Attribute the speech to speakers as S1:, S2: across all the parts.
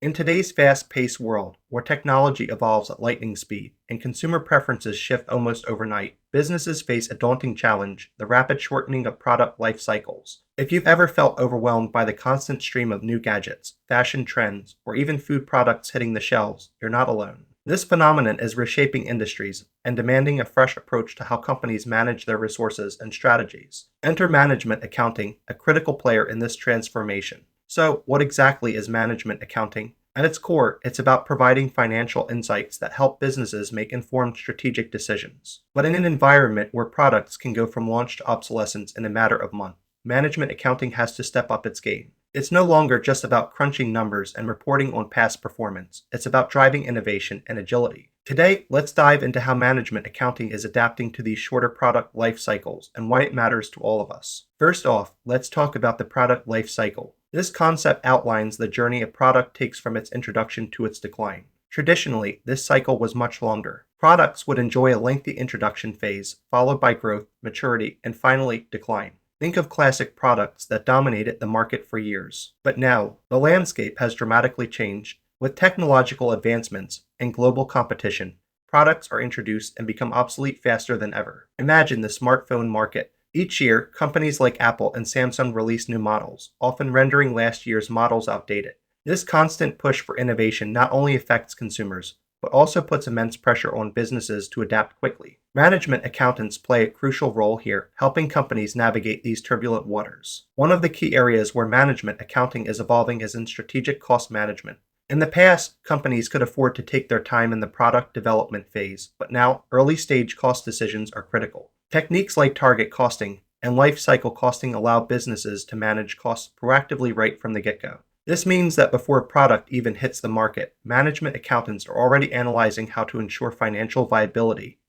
S1: In today's fast-paced world, where technology evolves at lightning speed and consumer preferences shift almost overnight, businesses face a daunting challenge: the rapid shortening of product life cycles. If you've ever felt overwhelmed by the constant stream of new gadgets, fashion trends, or even food products hitting the shelves, you're not alone. This phenomenon is reshaping industries and demanding a fresh approach to how companies manage their resources and strategies. Enter management accounting, a critical player in this transformation. So, what exactly is management accounting? At its core, it's about providing financial insights that help businesses make informed strategic decisions. But in an environment where products can go from launch to obsolescence in a matter of months, management accounting has to step up its game. It's no longer just about crunching numbers and reporting on past performance. It's about driving innovation and agility. Today, let's dive into how management accounting is adapting to these shorter product life cycles and why it matters to all of us. First off, let's talk about the product life cycle. This concept outlines the journey a product takes from its introduction to its decline. Traditionally, this cycle was much longer. Products would enjoy a lengthy introduction phase, followed by growth, maturity, and finally decline. Think of classic products that dominated the market for years. But now, the landscape has dramatically changed. With technological advancements and global competition, products are introduced and become obsolete faster than ever. Imagine the smartphone market. Each year, companies like Apple and Samsung release new models, often rendering last year's models outdated. This constant push for innovation not only affects consumers, but also puts immense pressure on businesses to adapt quickly. Management accountants play a crucial role here, helping companies navigate these turbulent waters. One of the key areas where management accounting is evolving is in strategic cost management. In the past, companies could afford to take their time in the product development phase, but now early-stage cost decisions are critical. Techniques like target costing and life cycle costing allow businesses to manage costs proactively right from the get-go. This means that before a product even hits the market, management accountants are already analyzing how to ensure financial viability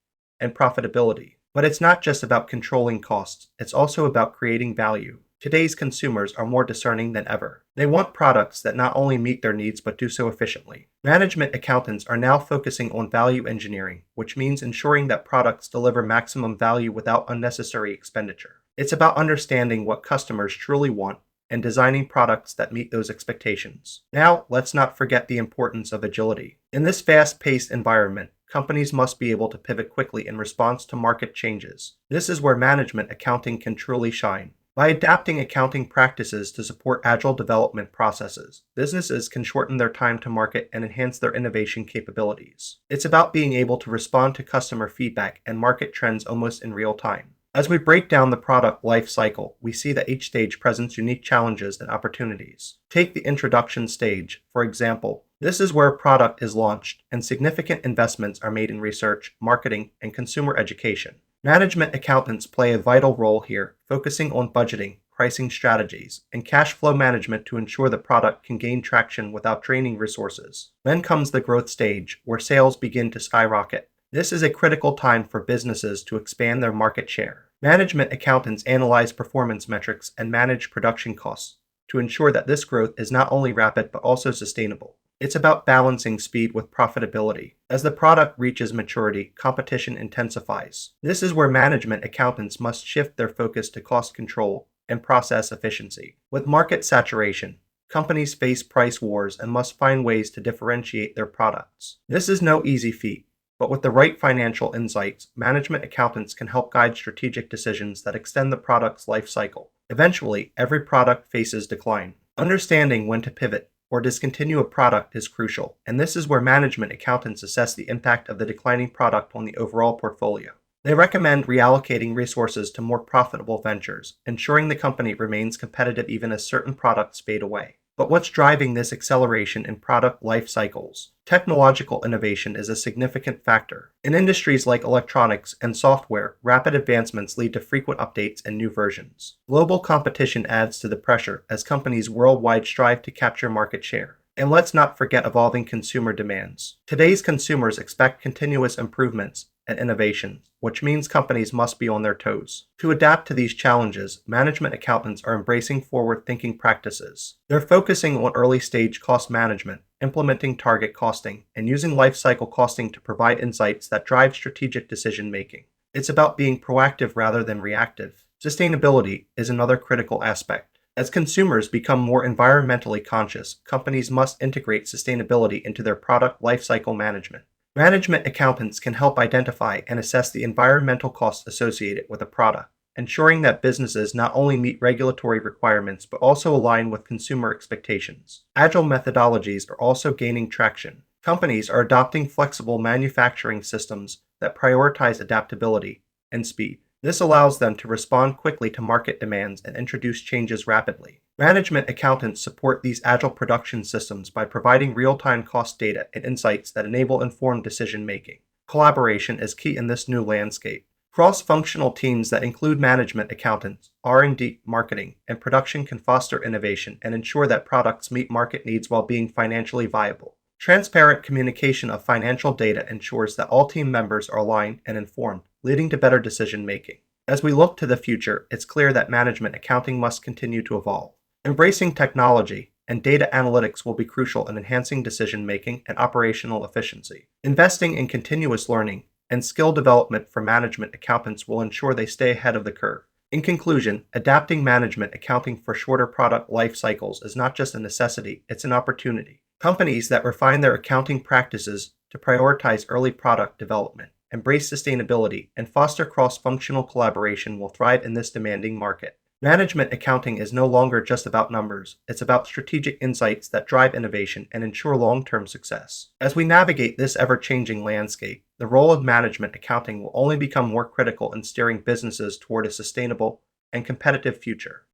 S1: and profitability. But it's not just about controlling costs, it's also about creating value. Today's consumers are more discerning than ever. They want products that not only meet their needs but do so efficiently. Management accountants are now focusing on value engineering, which means ensuring that products deliver maximum value without unnecessary expenditure. It's about understanding what customers truly want and designing products that meet those expectations. Now, let's not forget the importance of agility. In this fast-paced environment, companies must be able to pivot quickly in response to market changes. This is where management accounting can truly shine. By adapting accounting practices to support agile development processes, businesses can shorten their time to market and enhance their innovation capabilities. It's about being able to respond to customer feedback and market trends almost in real time. As we break down the product life cycle, we see that each stage presents unique challenges and opportunities. Take the introduction stage, for example. This is where a product is launched and significant investments are made in research, marketing, and consumer education. Management accountants play a vital role here, focusing on budgeting, pricing strategies, and cash flow management to ensure the product can gain traction without draining resources. Then comes the growth stage, where sales begin to skyrocket. This is a critical time for businesses to expand their market share. Management accountants analyze performance metrics and manage production costs to ensure that this growth is not only rapid but also sustainable. It's about balancing speed with profitability. As the product reaches maturity, competition intensifies. This is where management accountants must shift their focus to cost control and process efficiency. With market saturation, companies face price wars and must find ways to differentiate their products. This is no easy feat, but with the right financial insights, management accountants can help guide strategic decisions that extend the product's life cycle. Eventually, every product faces decline. Understanding when to pivot or discontinue a product is crucial, and this is where management accountants assess the impact of the declining product on the overall portfolio. They recommend reallocating resources to more profitable ventures, ensuring the company remains competitive even as certain products fade away. But what's driving this acceleration in product life cycles? Technological innovation is a significant factor. In industries like electronics and software, rapid advancements lead to frequent updates and new versions. Global competition adds to the pressure as companies worldwide strive to capture market share. And let's not forget evolving consumer demands. Today's consumers expect continuous improvements and innovation, which means companies must be on their toes. To adapt to these challenges, management accountants are embracing forward-thinking practices. They're focusing on early-stage cost management, implementing target costing, and using life cycle costing to provide insights that drive strategic decision-making. It's about being proactive rather than reactive. Sustainability is another critical aspect. As consumers become more environmentally conscious, companies must integrate sustainability into their product lifecycle management. Management accountants can help identify and assess the environmental costs associated with a product, ensuring that businesses not only meet regulatory requirements but also align with consumer expectations. Agile methodologies are also gaining traction. Companies are adopting flexible manufacturing systems that prioritize adaptability and speed. This allows them to respond quickly to market demands and introduce changes rapidly. Management accountants support these agile production systems by providing real-time cost data and insights that enable informed decision-making. Collaboration is key in this new landscape. Cross-functional teams that include management accountants, R&D, marketing, and production can foster innovation and ensure that products meet market needs while being financially viable. Transparent communication of financial data ensures that all team members are aligned and informed, leading to better decision-making. As we look to the future, it's clear that management accounting must continue to evolve. Embracing technology and data analytics will be crucial in enhancing decision-making and operational efficiency. Investing in continuous learning and skill development for management accountants will ensure they stay ahead of the curve. In conclusion, adapting management accounting for shorter product life cycles is not just a necessity, it's an opportunity. Companies that refine their accounting practices to prioritize early product development, embrace sustainability, and foster cross-functional collaboration will thrive in this demanding market. Management accounting is no longer just about numbers, it's about strategic insights that drive innovation and ensure long-term success. As we navigate this ever-changing landscape, the role of management accounting will only become more critical in steering businesses toward a sustainable and competitive future.